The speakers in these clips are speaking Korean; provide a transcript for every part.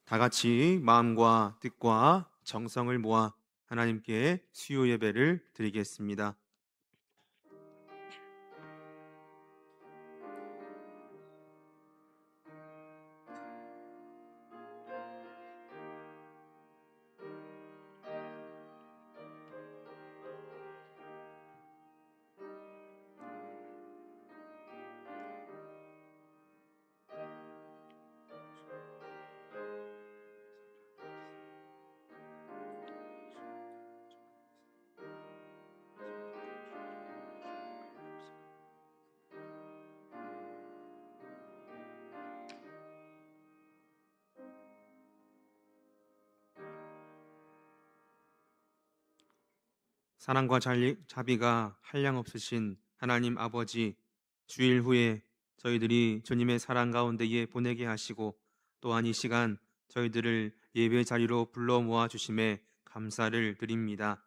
다 같이 마음과 뜻과 정성을 모아 하나님께 수요 예배를 드리겠습니다. 사랑과 자비가 한량없으신 하나님 아버지, 주일 후에 저희들이 주님의 사랑 가운데에 보내게 하시고 또한 이 시간 저희들을 예배 자리로 불러 모아 주심에 감사를 드립니다.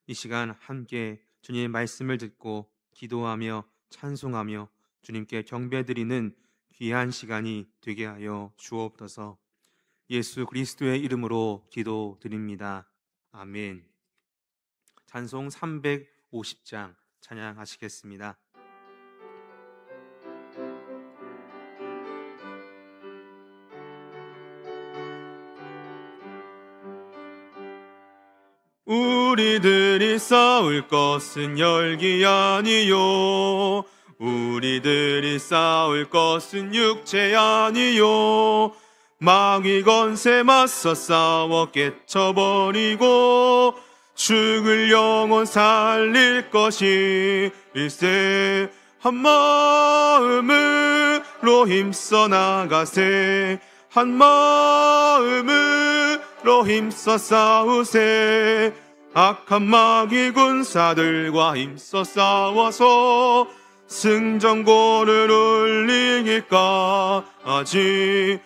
이 시간 함께 주님의 말씀을 듣고 기도하며 찬송하며 주님께 경배드리는 귀한 시간이 되게 하여 주옵소서. 예수 그리스도의 이름으로 기도드립니다. 아멘. 찬송 350장 찬양하시겠습니다. 우리들이 싸울 것은 열기 아니요, 우리들이 싸울 것은 육체 아니요, 마귀 건세 맞서 싸워 깨쳐버리고 죽을 영혼 살릴 것이 일세. 한 마음으로 힘써 나가세, 한 마음으로 힘써 싸우세. 악한 마귀 군사들과 힘써 싸워서 승전고를 울리기까지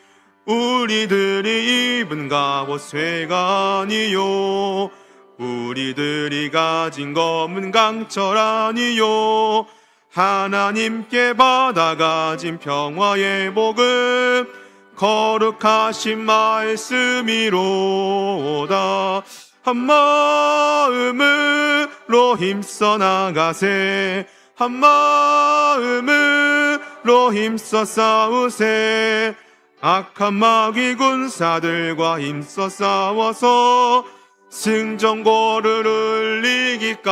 우리들이 입은 갑옷 쇠가 아니요, 우리들이 가진 검은 강철 아니요, 하나님께 받아가진 평화의 복음 거룩하신 말씀이로다. 한 마음으로 힘써 나가세, 한 마음으로 힘써 싸우세. 악한 마귀 군사들과 힘써 싸워서 승전고를 울리기까지.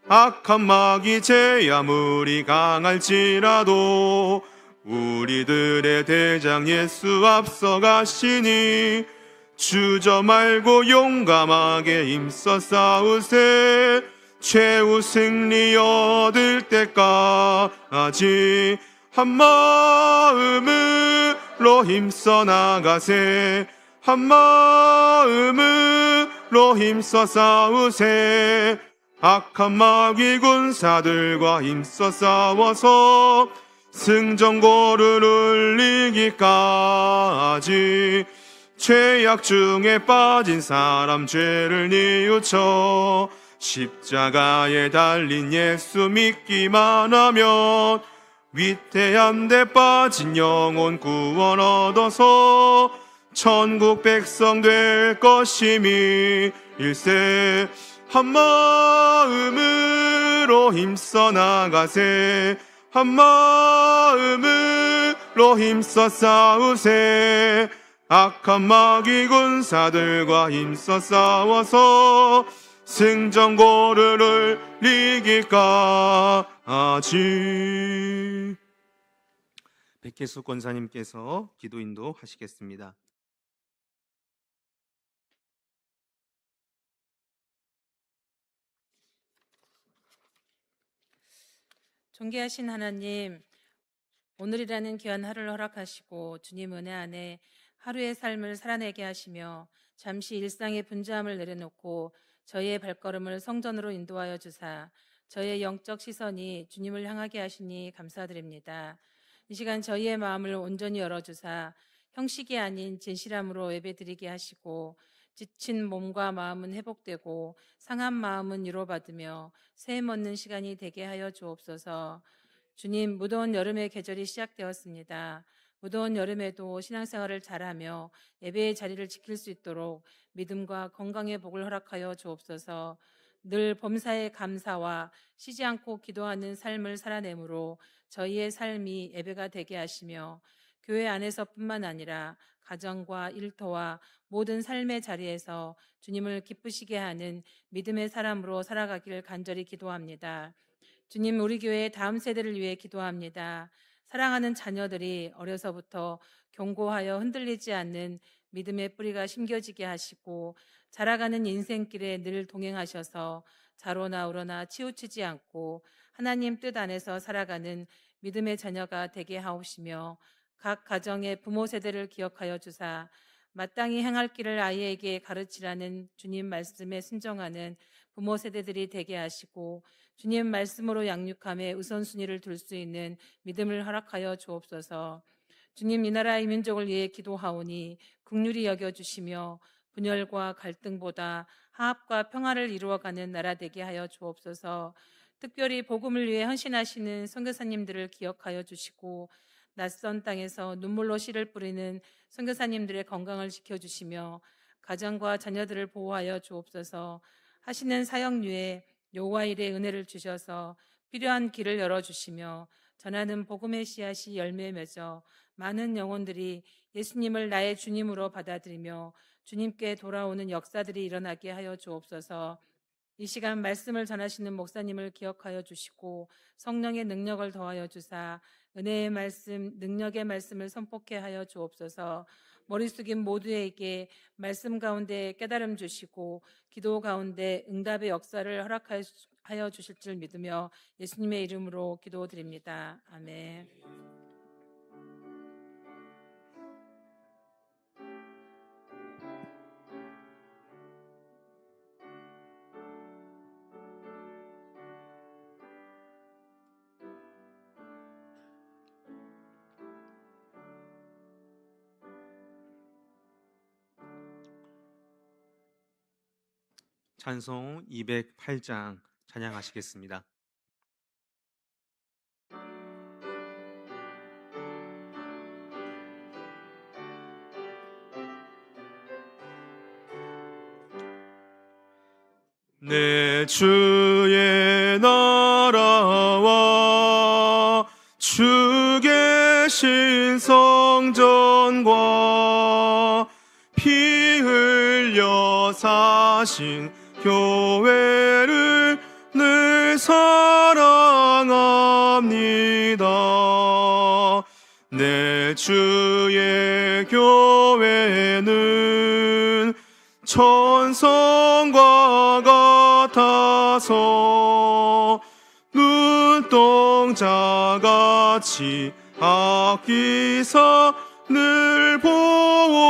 악한 마귀 제 아무리 강할지라도 우리들의 대장 예수 앞서가시니 주저 말고 용감하게 힘써 싸우세. 최후 승리 얻을 때까지 한 마음으로 힘써 나가세, 한 마음으로 힘써 싸우세. 악한 마귀 군사들과 힘써 싸워서 승전고를 울리기까지. 죄악 중에 빠진 사람 죄를 뉘우쳐 십자가에 달린 예수 믿기만 하면 위태한 데 빠진 영혼 구원 얻어서 천국 백성 될 것임이 일세. 한 마음으로 힘써 나가세, 한 마음으로 힘써 싸우세. 악한 마귀 군사들과 힘써 싸워서 승전고를 울리기까지. 백혜수 권사님께서 기도 인도하시겠습니다. 존귀하신 하나님, 오늘이라는 귀한 하루를 허락하시고 주님 은혜 안에 하루의 삶을 살아내게 하시며 잠시 일상의 분주함을 내려놓고 저희의 발걸음을 성전으로 인도하여 주사 저희의 영적 시선이 주님을 향하게 하시니 감사드립니다. 이 시간 저희의 마음을 온전히 열어주사 형식이 아닌 진실함으로 예배드리게 하시고 지친 몸과 마음은 회복되고 상한 마음은 위로받으며 샘 얻는 시간이 되게 하여 주옵소서. 주님, 무더운 여름의 계절이 시작되었습니다. 무더운 여름에도 신앙생활을 잘하며 예배의 자리를 지킬 수 있도록 믿음과 건강의 복을 허락하여 주옵소서. 늘 범사에 감사와 쉬지 않고 기도하는 삶을 살아내므로 저희의 삶이 예배가 되게 하시며 교회 안에서뿐만 아니라 가정과 일터와 모든 삶의 자리에서 주님을 기쁘시게 하는 믿음의 사람으로 살아가길 간절히 기도합니다. 주님, 우리 교회의 다음 세대를 위해 기도합니다. 사랑하는 자녀들이 어려서부터 견고하여 흔들리지 않는 믿음의 뿌리가 심겨지게 하시고 자라가는 인생길에 늘 동행하셔서 자로나 우러나 치우치지 않고 하나님 뜻 안에서 살아가는 믿음의 자녀가 되게 하옵시며 각 가정의 부모 세대를 기억하여 주사 마땅히 행할 길을 아이에게 가르치라는 주님 말씀에 순종하는 부모 세대들이 되게 하시고 주님 말씀으로 양육함에 우선순위를 둘 수 있는 믿음을 허락하여 주옵소서. 주님, 이 나라의 민족을 위해 기도하오니 긍휼히 여겨주시며 분열과 갈등보다 화합과 평화를 이루어가는 나라 되게 하여 주옵소서. 특별히 복음을 위해 헌신하시는 선교사님들을 기억하여 주시고 낯선 땅에서 눈물로 씨를 뿌리는 선교사님들의 건강을 지켜주시며 가정과 자녀들을 보호하여 주옵소서. 하시는 사역류에 여호와 일의 은혜를 주셔서 필요한 길을 열어주시며 전하는 복음의 씨앗이 열매 맺어 많은 영혼들이 예수님을 나의 주님으로 받아들이며 주님께 돌아오는 역사들이 일어나게 하여 주옵소서. 이 시간 말씀을 전하시는 목사님을 기억하여 주시고 성령의 능력을 더하여 주사 은혜의 말씀, 능력의 말씀을 선포케 하여 주옵소서. 머리 숙인 모두에게 말씀 가운데 깨달음 주시고 기도 가운데 응답의 역사를 허락하여 주실 줄 믿으며 예수님의 이름으로 기도드립니다. 아멘. 찬송 208장 찬양하시겠습니다. 내 주의 나라와 주 계신 성전과 피 흘려 사신 교회를 늘 사랑합니다. 내 주의 교회는 천성과 같아서 눈동자같이 아끼사 늘 보호하시네.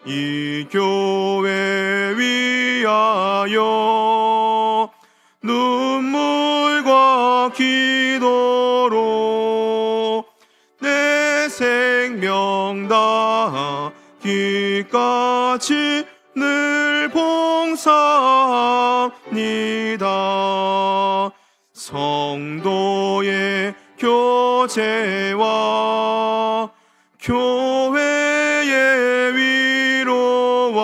이 교회 위하여 눈물과 기도로 내 생명 다하기까지 늘 봉사합니다. 성도의 교제와 교회의 위로와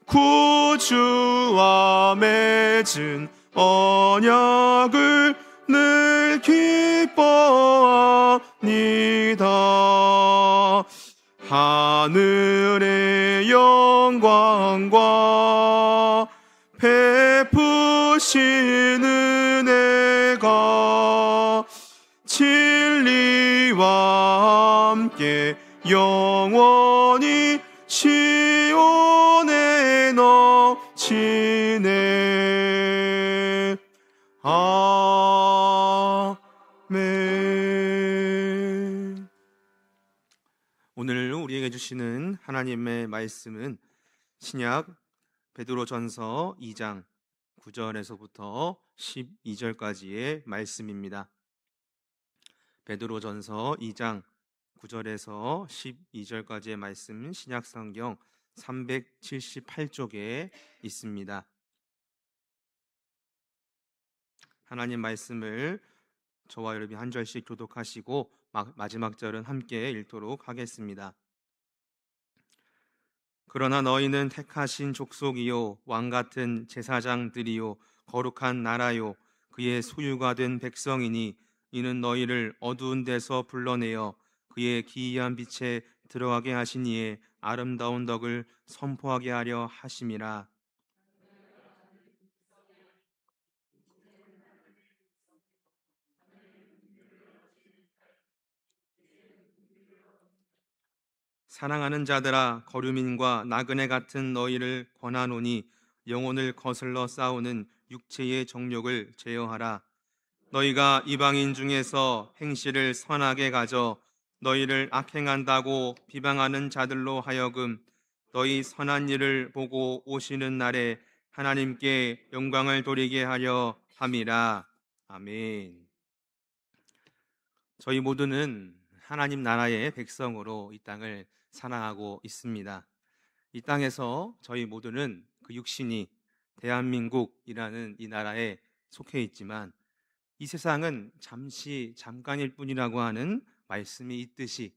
구주와 맺은 언약을 늘 기뻐합니다. 하늘의 영광과 베푸신 은혜가 진리와 함께 영원히 시온에 넘치네. 아멘. 오늘 우리에게 주시는 하나님의 말씀은 신약 베드로전서 2장 9절에서부터 12절까지의 말씀입니다. 베드로전서 2장 9절에서 12절까지의 말씀은 신약성경 378쪽에 있습니다. 하나님 말씀을 저와 여러분이 한 절씩 교독하시고 마지막 절은 함께 읽도록 하겠습니다. 그러나 너희는 택하신 족속이요 왕 같은 제사장들이요 거룩한 나라요 그의 소유가 된 백성이니 이는 너희를 어두운 데서 불러내어 그의 기이한 빛에 들어가게 하신 이의 아름다운 덕을 선포하게 하려 하심이라. 사랑하는 자들아 거류민과 나그네 같은 너희를 권하노니 영혼을 거슬러 싸우는 육체의 정욕을 제어하라. 너희가 이방인 중에서 행실을 선하게 가져 너희를 악행한다고 비방하는 자들로 하여금 너희 선한 일을 보고 오시는 날에 하나님께 영광을 돌리게 하려 함이라. 아멘. 저희 모두는 하나님 나라의 백성으로 이 땅을 살아가고 있습니다. 이 땅에서 저희 모두는 그 육신이 대한민국이라는 이 나라에 속해 있지만 이 세상은 잠깐일 뿐이라고 하는 말씀이 있듯이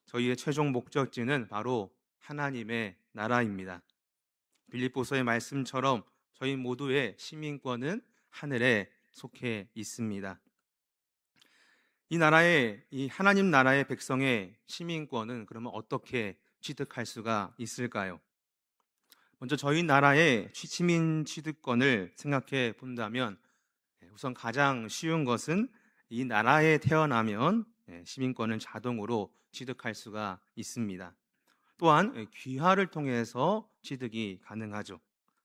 저희의 최종 목적지는 바로 하나님의 나라입니다. 빌립보서의 말씀처럼 저희 모두의 시민권은 하늘에 속해 있습니다. 이 하나님 나라의 백성의 시민권은 그러면 어떻게 취득할 수가 있을까요? 먼저 저희 나라의 시민 취득권을 생각해 본다면 우선 가장 쉬운 것은 이 나라에 태어나면 시민권을 자동으로 취득할 수가 있습니다. 또한 귀화를 통해서 취득이 가능하죠.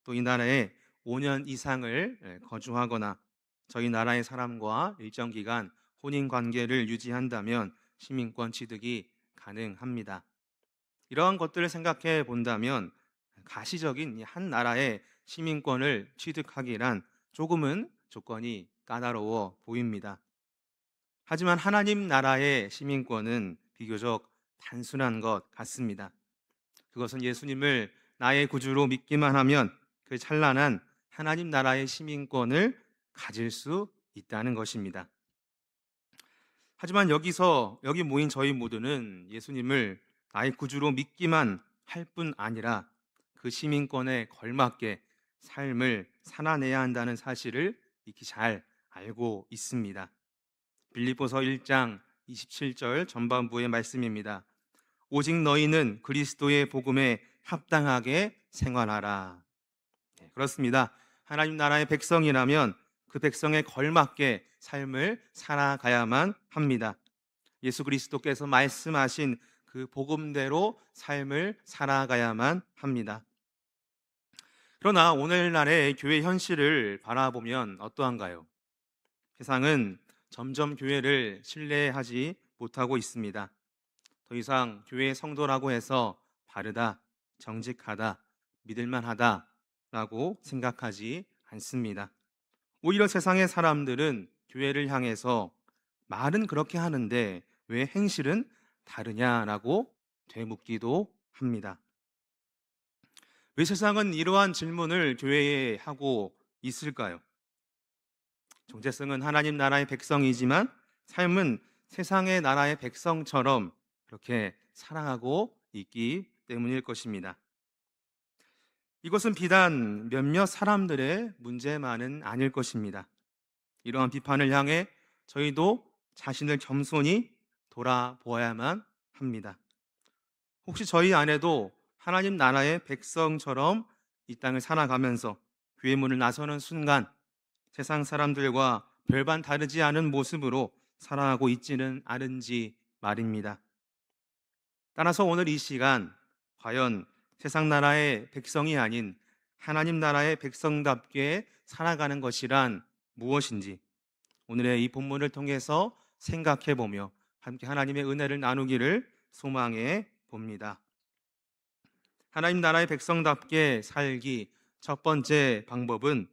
또 이 나라에 5년 이상을 거주하거나 저희 나라의 사람과 일정 기간 혼인 관계를 유지한다면 시민권 취득이 가능합니다. 이러한 것들을 생각해 본다면 가시적인 한 나라의 시민권을 취득하기란 조금은 조건이 까다로워 보입니다. 하지만 하나님 나라의 시민권은 비교적 단순한 것 같습니다. 그것은 예수님을 나의 구주로 믿기만 하면 그 찬란한 하나님 나라의 시민권을 가질 수 있다는 것입니다. 하지만 여기 모인 저희 모두는 예수님을 나의 구주로 믿기만 할 뿐 아니라 그 시민권에 걸맞게 삶을 살아내야 한다는 사실을 익히 잘 알고 있습니다. 빌립보서 1장 27절 전반부의 말씀입니다. 오직 너희는 그리스도의 복음에 합당하게 생활하라. 네, 그렇습니다. 하나님 나라의 백성이라면 그 백성에 걸맞게 삶을 살아가야만 합니다. 예수 그리스도께서 말씀하신 그 복음대로 삶을 살아가야만 합니다. 그러나 오늘날의 교회 현실을 바라보면 어떠한가요? 세상은 점점 교회를 신뢰하지 못하고 있습니다. 더 이상 교회의 성도라고 해서 바르다, 정직하다, 믿을만하다라고 생각하지 않습니다. 오히려 세상의 사람들은 교회를 향해서 말은 그렇게 하는데 왜 행실은 다르냐라고 되묻기도 합니다. 왜 세상은 이러한 질문을 교회에 하고 있을까요? 정체성은 하나님 나라의 백성이지만 삶은 세상의 나라의 백성처럼 그렇게 살아가고 있기 때문일 것입니다. 이것은 비단 몇몇 사람들의 문제만은 아닐 것입니다. 이러한 비판을 향해 저희도 자신을 겸손히 돌아보아야만 합니다. 혹시 저희 안에도 하나님 나라의 백성처럼 이 땅을 살아가면서 교회 문을 나서는 순간 세상 사람들과 별반 다르지 않은 모습으로 살아가고 있지는 않은지 말입니다. 따라서 오늘 이 시간 과연 세상 나라의 백성이 아닌 하나님 나라의 백성답게 살아가는 것이란 무엇인지 오늘의 이 본문을 통해서 생각해 보며 함께 하나님의 은혜를 나누기를 소망해 봅니다. 하나님 나라의 백성답게 살기 첫 번째 방법은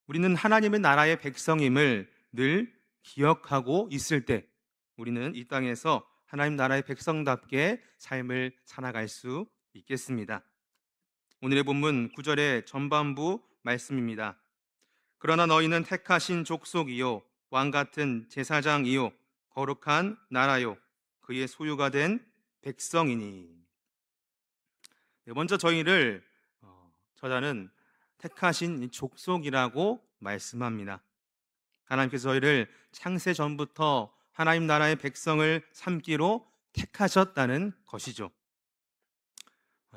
우리는 하나님의 나라의 백성임을 늘 기억하고 있을 때 우리는 이 땅에서 하나님 나라의 백성답게 삶을 살아갈 수 있겠습니다. 오늘의 본문 9절의 전반부 말씀입니다. 그러나 너희는 택하신 족속이요 왕 같은 제사장이요 거룩한 나라요 그의 소유가 된 백성이니. 네, 먼저 저희를 저자는 택하신 족속이라고 말씀합니다. 하나님께서 저희를 창세 전부터 하나님 나라의 백성을 삼기로 택하셨다는 것이죠.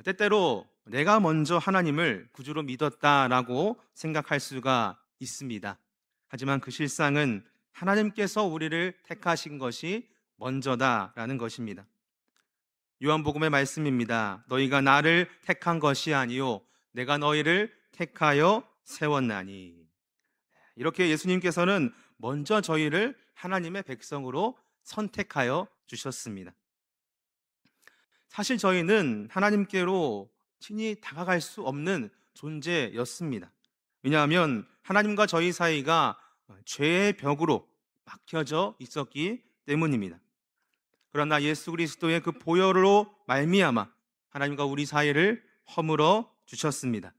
때때로 내가 먼저 하나님을 구주로 믿었다라고 생각할 수가 있습니다. 하지만 그 실상은 하나님께서 우리를 택하신 것이 먼저다라는 것입니다. 요한복음의 말씀입니다. 너희가 나를 택한 것이 아니요 내가 너희를 택하여 세웠나니. 이렇게 예수님께서는 먼저 저희를 하나님의 백성으로 선택하여 주셨습니다. 사실 저희는 하나님께로 친히 다가갈 수 없는 존재였습니다. 왜냐하면 하나님과 저희 사이가 죄의 벽으로 막혀져 있었기 때문입니다. 그러나 예수 그리스도의 그 보혈로 말미암아 하나님과 우리 사이를 허물어 주셨습니다.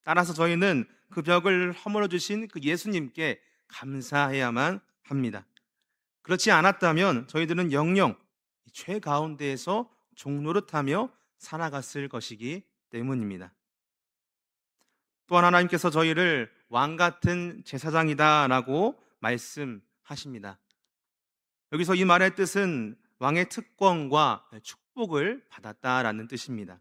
따라서 저희는 그 벽을 허물어 주신 그 예수님께 감사해야만 합니다. 그렇지 않았다면 저희들은 영영 죄 가운데에서 종노릇하며 살아갔을 것이기 때문입니다. 또한 하나님께서 저희를 왕 같은 제사장이다라고 말씀하십니다. 여기서 이 말의 뜻은 왕의 특권과 축복을 받았다라는 뜻입니다.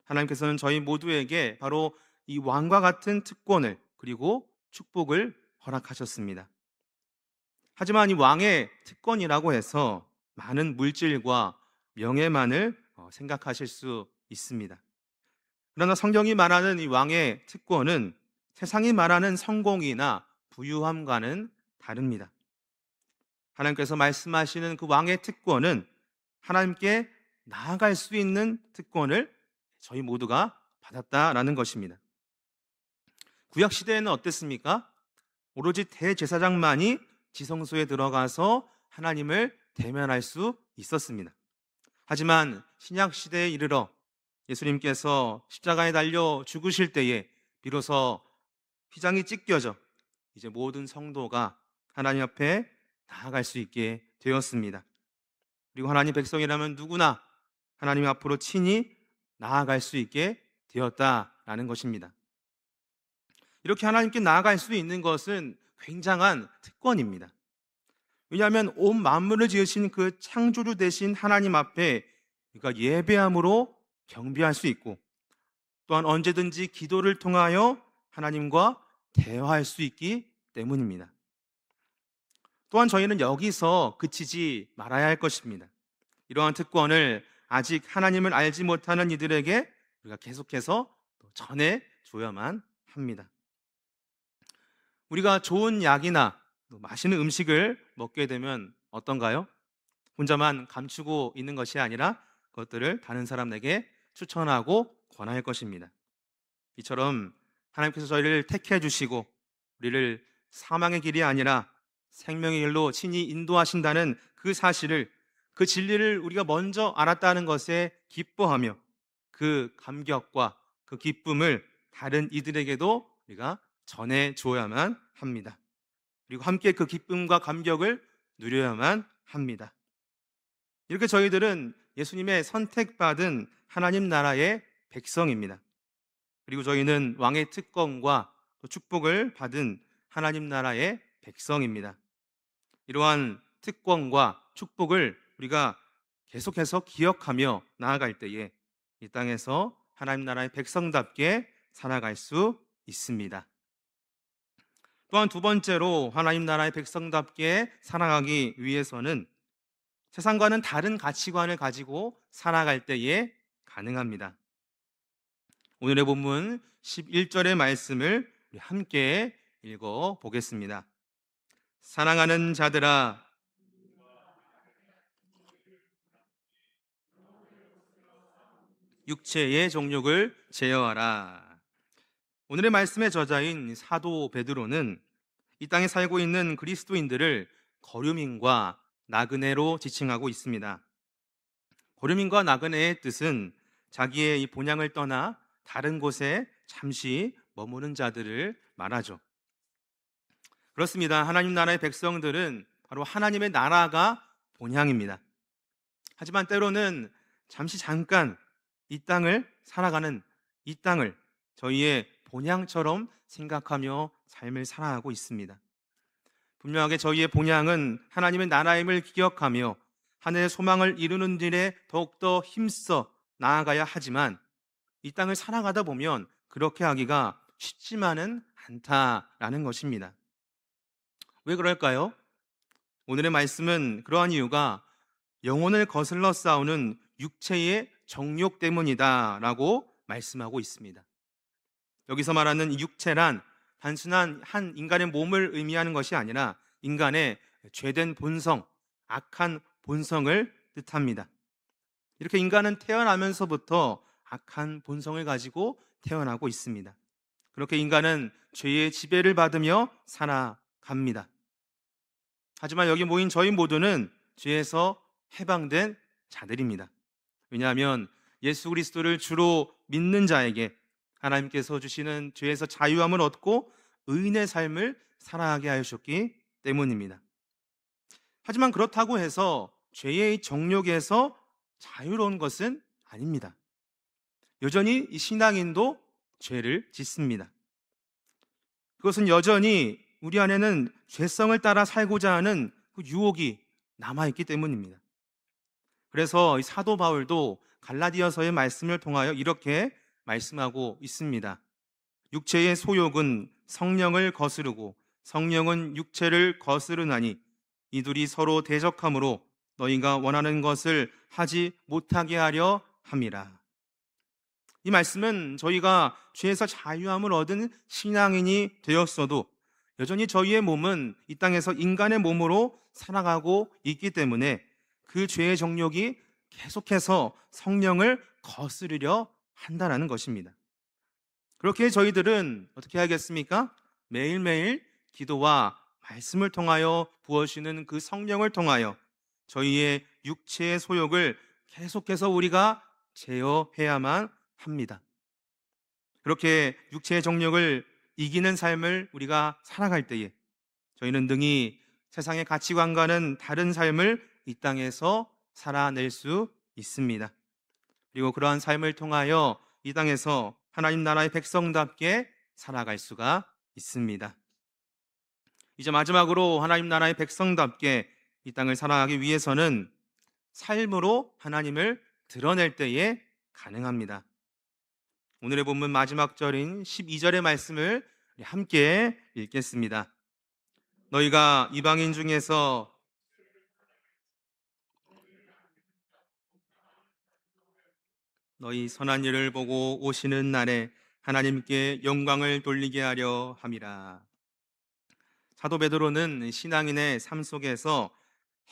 하나님께서는 저희 모두에게 바로 이 왕과 같은 특권을 그리고 축복을 허락하셨습니다. 하지만 이 왕의 특권이라고 해서 많은 물질과 명예만을 생각하실 수 있습니다. 그러나 성경이 말하는 이 왕의 특권은 세상이 말하는 성공이나 부유함과는 다릅니다. 하나님께서 말씀하시는 그 왕의 특권은 하나님께 나아갈 수 있는 특권을 저희 모두가 받았다라는 것입니다. 구약 시대에는 어땠습니까? 오로지 대제사장만이 지성소에 들어가서 하나님을 대면할 수 있었습니다. 하지만 신약 시대에 이르러 예수님께서 십자가에 달려 죽으실 때에 비로소 휘장이 찢겨져 이제 모든 성도가 하나님 앞에 나아갈 수 있게 되었습니다. 그리고 하나님 백성이라면 누구나 하나님 앞으로 친히 나아갈 수 있게 되었다라는 것입니다. 이렇게 하나님께 나아갈 수 있는 것은 굉장한 특권입니다. 왜냐하면 온 만물을 지으신 그 창조주 되신 하나님 앞에 우리가 예배함으로 경배할 수 있고 또한 언제든지 기도를 통하여 하나님과 대화할 수 있기 때문입니다. 또한 저희는 여기서 그치지 말아야 할 것입니다. 이러한 특권을 아직 하나님을 알지 못하는 이들에게 우리가 계속해서 전해줘야만 합니다. 우리가 좋은 약이나 맛있는 음식을 먹게 되면 어떤가요? 혼자만 감추고 있는 것이 아니라 그것들을 다른 사람에게 추천하고 권할 것입니다. 이처럼 하나님께서 저희를 택해 주시고 우리를 사망의 길이 아니라 생명의 길로 친히 인도하신다는 그 사실을, 그 진리를 우리가 먼저 알았다는 것에 기뻐하며 그 감격과 그 기쁨을 다른 이들에게도 우리가 전해줘야만 합니다. 그리고 함께 그 기쁨과 감격을 누려야만 합니다. 이렇게 저희들은 예수님의 선택받은 하나님 나라의 백성입니다. 그리고 저희는 왕의 특권과 또 축복을 받은 하나님 나라의 백성입니다. 이러한 특권과 축복을 우리가 계속해서 기억하며 나아갈 때에 이 땅에서 하나님 나라의 백성답게 살아갈 수 있습니다. 또한 두 번째로 하나님 나라의 백성답게 살아가기 위해서는 세상과는 다른 가치관을 가지고 살아갈 때에 가능합니다. 오늘의 본문 11절의 말씀을 우리 함께 읽어 보겠습니다. 사랑하는 자들아, 육체의 정욕을 제어하라. 오늘의 말씀의 저자인 사도 베드로는 이 땅에 살고 있는 그리스도인들을 거류민과 나그네로 지칭하고 있습니다. 거류민과 나그네의 뜻은 자기의 이 본향을 떠나 다른 곳에 잠시 머무는 자들을 말하죠. 그렇습니다. 하나님 나라의 백성들은 바로 하나님의 나라가 본향입니다. 하지만 때로는 잠깐 이 땅을 살아가는 이 땅을 저희의 본향처럼 생각하며 삶을 살아가고 있습니다. 분명하게 저희의 본향은 하나님의 나라임을 기억하며 하늘의 소망을 이루는 일에 더욱더 힘써 나아가야 하지만 이 땅을 살아가다 보면 그렇게 하기가 쉽지만은 않다라는 것입니다. 왜 그럴까요? 오늘의 말씀은 그러한 이유가 영혼을 거슬러 싸우는 육체의 정욕 때문이다라고 말씀하고 있습니다. 여기서 말하는 육체란 단순한 한 인간의 몸을 의미하는 것이 아니라 인간의 죄된 본성, 악한 본성을 뜻합니다. 이렇게 인간은 태어나면서부터 악한 본성을 가지고 태어나고 있습니다. 그렇게 인간은 죄의 지배를 받으며 살아갑니다. 하지만 여기 모인 저희 모두는 죄에서 해방된 자들입니다. 왜냐하면 예수 그리스도를 주로 믿는 자에게 하나님께서 주시는 죄에서 자유함을 얻고 의인의 삶을 살아가게 하셨기 때문입니다. 하지만 그렇다고 해서 죄의 정욕에서 자유로운 것은 아닙니다. 여전히 이 신앙인도 죄를 짓습니다. 그것은 여전히 우리 안에는 죄성을 따라 살고자 하는 그 유혹이 남아있기 때문입니다. 그래서 이 사도 바울도 갈라디아서의 말씀을 통하여 이렇게 말씀하고 있습니다. 육체의 소욕은 성령을 거스르고 성령은 육체를 거스르나니 이둘이 서로 대적하므로 너희가 원하는 것을 하지 못하게 하려 함이라. 이 말씀은 저희가 죄에서 자유함을 얻은 신앙인이 되었어도 여전히 저희의 몸은 이 땅에서 인간의 몸으로 살아가고 있기 때문에 그 죄의 정욕이 계속해서 성령을 거스르려 한다는 것입니다. 그렇게 저희들은 어떻게 해야겠습니까? 매일매일 기도와 말씀을 통하여 부어주시는 그 성령을 통하여 저희의 육체의 소욕을 계속해서 우리가 제어해야만 합니다. 그렇게 육체의 정욕을 이기는 삶을 우리가 살아갈 때에 저희는 능히 세상의 가치관과는 다른 삶을 이 땅에서 살아낼 수 있습니다. 그리고 그러한 삶을 통하여 이 땅에서 하나님 나라의 백성답게 살아갈 수가 있습니다. 이제 마지막으로 하나님 나라의 백성답게 이 땅을 살아가기 위해서는 삶으로 하나님을 드러낼 때에 가능합니다. 오늘의 본문 마지막 절인 12절의 말씀을 함께 읽겠습니다. 너희가 이방인 중에서 너희 선한 일을 보고 오시는 날에 하나님께 영광을 돌리게 하려 함이라. 사도 베드로는 신앙인의 삶 속에서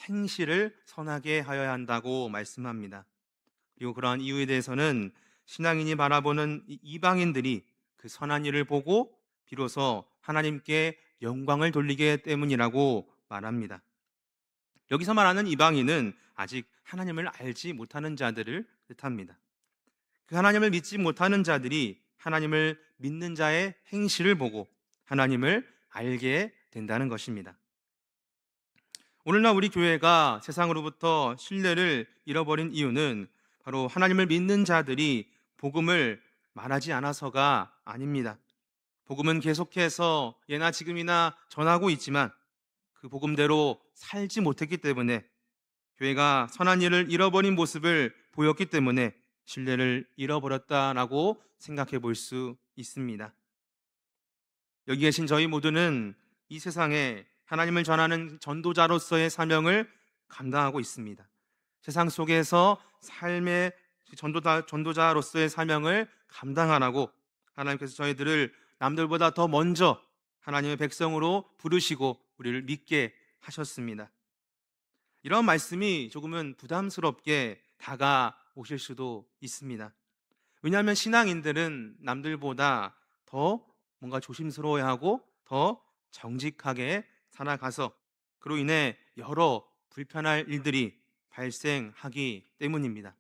행실을 선하게 하여야 한다고 말씀합니다. 그리고 그러한 이유에 대해서는 신앙인이 바라보는 이방인들이 그 선한 일을 보고 비로소 하나님께 영광을 돌리기 때문이라고 말합니다. 여기서 말하는 이방인은 아직 하나님을 알지 못하는 자들을 뜻합니다. 그 하나님을 믿지 못하는 자들이 하나님을 믿는 자의 행실을 보고 하나님을 알게 된다는 것입니다. 오늘날 우리 교회가 세상으로부터 신뢰를 잃어버린 이유는 바로 하나님을 믿는 자들이 복음을 말하지 않아서가 아닙니다. 복음은 계속해서 예나 지금이나 전하고 있지만 그 복음대로 살지 못했기 때문에 교회가 선한 일을 잃어버린 모습을 보였기 때문에 신뢰를 잃어버렸다라고 생각해 볼 수 있습니다. 여기 계신 저희 모두는 이 세상에 하나님을 전하는 전도자로서의 사명을 감당하고 있습니다. 세상 속에서 삶의 전도자로서의 사명을 감당하라고 하나님께서 저희들을 남들보다 더 먼저 하나님의 백성으로 부르시고 우리를 믿게 하셨습니다. 이런 말씀이 조금은 부담스럽게 다가오실 수도 있습니다. 왜냐하면 신앙인들은 남들보다 더 뭔가 조심스러워하고 더 정직하게 살아가서 그로 인해 여러 불편할 일들이 발생하기 때문입니다.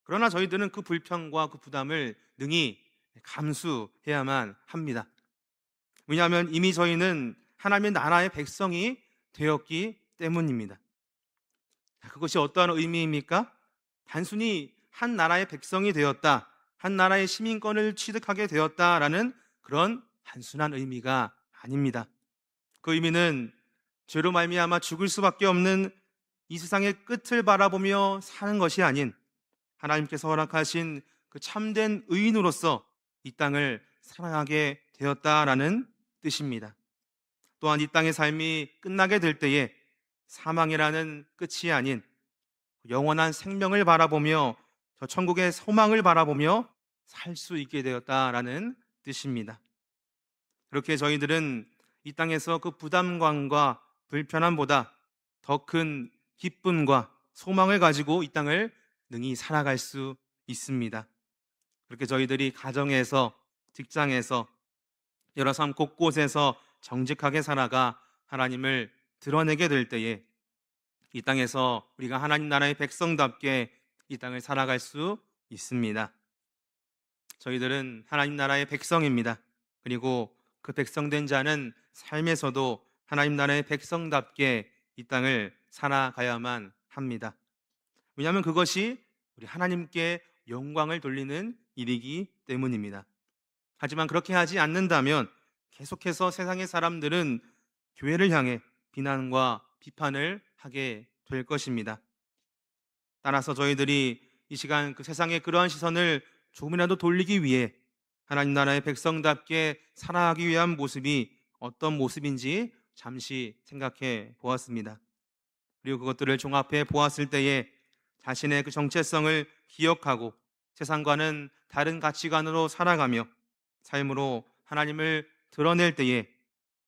그러나 저희들은 그 불편과 그 부담을 능히 감수해야만 합니다. 왜냐하면 이미 저희는 하나님의 나라의 백성이 되었기 때문입니다. 그것이 어떠한 의미입니까? 단순히 한 나라의 백성이 되었다, 한 나라의 시민권을 취득하게 되었다라는 그런 단순한 의미가 아닙니다. 그 의미는 죄로 말미암아 죽을 수밖에 없는 이 세상의 끝을 바라보며 사는 것이 아닌 하나님께서 허락하신 그 참된 의인으로서 이 땅을 살아가게 되었다라는 뜻입니다. 또한 이 땅의 삶이 끝나게 될 때에 사망이라는 끝이 아닌 영원한 생명을 바라보며 저 천국의 소망을 바라보며 살 수 있게 되었다라는 뜻입니다. 그렇게 저희들은 이 땅에서 그 부담감과 불편함보다 더 큰 기쁨과 소망을 가지고 이 땅을 능히 살아갈 수 있습니다. 그렇게 저희들이 가정에서, 직장에서, 여러 삶 곳곳에서 정직하게 살아가 하나님을 드러내게 될 때에 이 땅에서 우리가 하나님 나라의 백성답게 이 땅을 살아갈 수 있습니다. 저희들은 하나님 나라의 백성입니다. 그리고 그 백성된 자는 삶에서도 하나님 나라의 백성답게 이 땅을 살아가야만 합니다. 왜냐하면 그것이 우리 하나님께 영광을 돌리는 일이기 때문입니다. 하지만 그렇게 하지 않는다면 계속해서 세상의 사람들은 교회를 향해 비난과 비판을 하게 될 것입니다. 따라서 저희들이 이 시간 그 세상의 그러한 시선을 조금이라도 돌리기 위해 하나님 나라의 백성답게 살아가기 위한 모습이 어떤 모습인지 잠시 생각해 보았습니다. 그리고 그것들을 종합해 보았을 때에 자신의 그 정체성을 기억하고 세상과는 다른 가치관으로 살아가며 삶으로 하나님을 드러낼 때에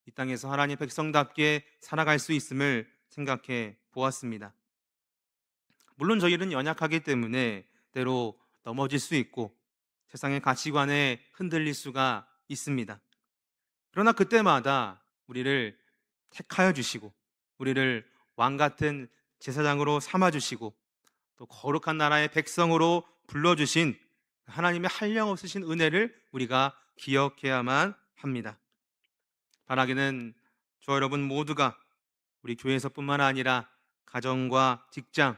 이 땅에서 하나님 백성답게 살아갈 수 있음을 생각해 보았습니다. 물론 저희는 연약하기 때문에 때로 넘어질 수 있고 세상의 가치관에 흔들릴 수가 있습니다. 그러나 그때마다 우리를 택하여 주시고 우리를 왕 같은 제사장으로 삼아 주시고 또 거룩한 나라의 백성으로 불러주신 하나님의 한량없으신 은혜를 우리가 기억해야만 합니다. 바라기는 저 여러분 모두가 우리 교회에서뿐만 아니라 가정과 직장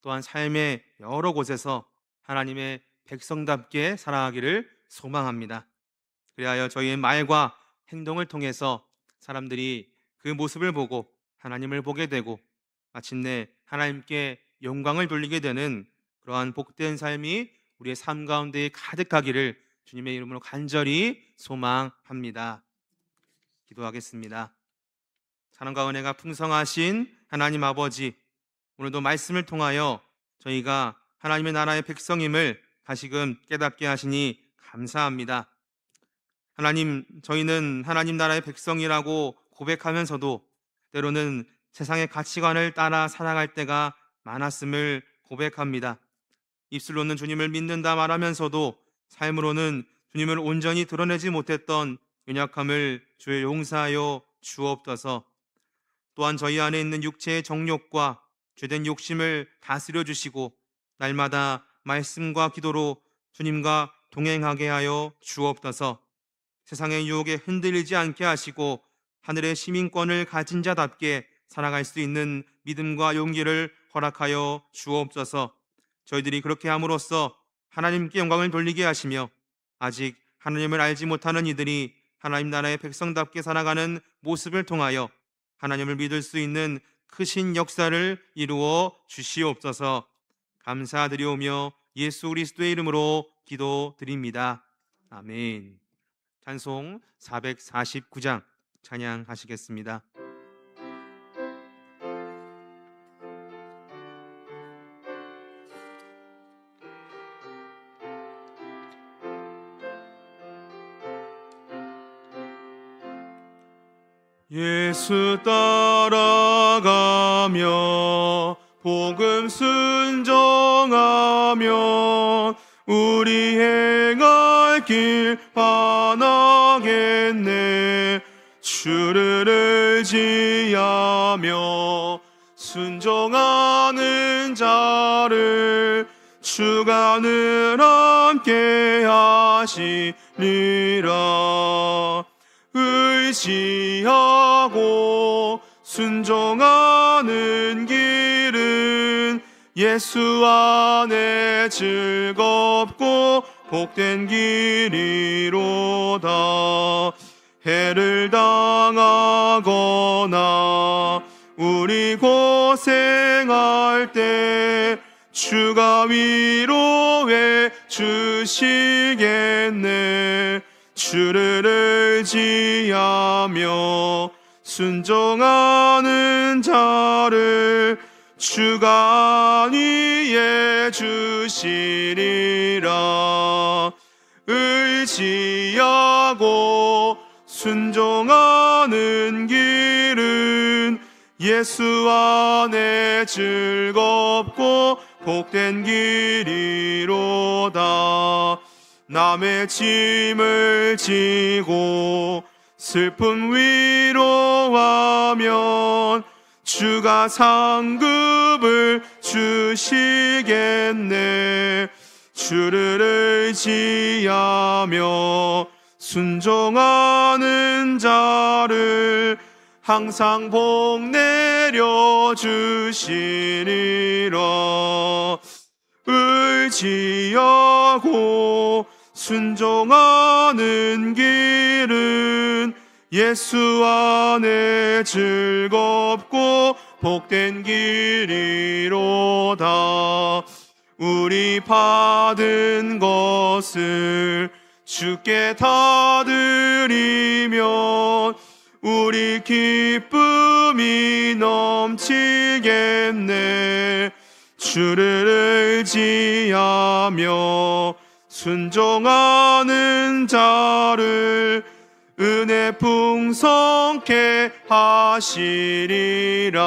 또한 삶의 여러 곳에서 하나님의 백성답게 살아가기를 소망합니다. 그리하여 저희의 말과 행동을 통해서 사람들이 그 모습을 보고 하나님을 보게 되고 마침내 하나님께 영광을 돌리게 되는 그러한 복된 삶이 우리의 삶 가운데 가득하기를 주님의 이름으로 간절히 소망합니다. 기도하겠습니다. 사랑과 은혜가 풍성하신 하나님 아버지, 오늘도 말씀을 통하여 저희가 하나님의 나라의 백성임을 다시금 깨닫게 하시니 감사합니다. 하나님, 저희는 하나님 나라의 백성이라고 고백하면서도 때로는 세상의 가치관을 따라 살아갈 때가 많았음을 고백합니다. 입술로는 주님을 믿는다 말하면서도 삶으로는 주님을 온전히 드러내지 못했던 연약함을 주의 용서하여 주옵소서. 또한 저희 안에 있는 육체의 정욕과 죄된 욕심을 다스려 주시고 날마다 말씀과 기도로 주님과 동행하게 하여 주옵소서. 세상의 유혹에 흔들리지 않게 하시고 하늘의 시민권을 가진 자답게 살아갈 수 있는 믿음과 용기를 허락하여 주옵소서. 저희들이 그렇게 함으로써 하나님께 영광을 돌리게 하시며 아직 하나님을 알지 못하는 이들이 하나님 나라의 백성답게 살아가는 모습을 통하여 하나님을 믿을 수 있는 크신 역사를 이루어 주시옵소서. 감사드리오며 예수 그리스도의 이름으로 기도드립니다. 아멘. 찬송 449장 찬양하시겠습니다. 예수 따라가며 복음 순종하며 우리 행할 길 반하겠네. 주를 의지하며 순종하는 자를 주가 늘 함께 하시리라. 의지하고 순종하는 길은 예수 안에 즐겁고 복된 길이로다. 해를 당하거나 우리 고생할 때 주가 위로해 주시겠네. 주를 의지하며 순종하는 자를 주가 안위해 주시리라. 의지하고 순종하는 길은 예수 안에 즐겁고 복된 길이로다. 남의 짐을 지고 슬픔 위로하면 주가 상급을 주시겠네. 주를 의지하며 순종하는 자를 항상 복 내려 주시리라. 의지하고 순종하는 길은 예수 안에 즐겁고 복된 길이로다. 우리 받은 것을 주께 다 드리면 우리 기쁨이 넘치겠네. 주를 의지하며 순종하는 자를 은혜 풍성케 하시리라.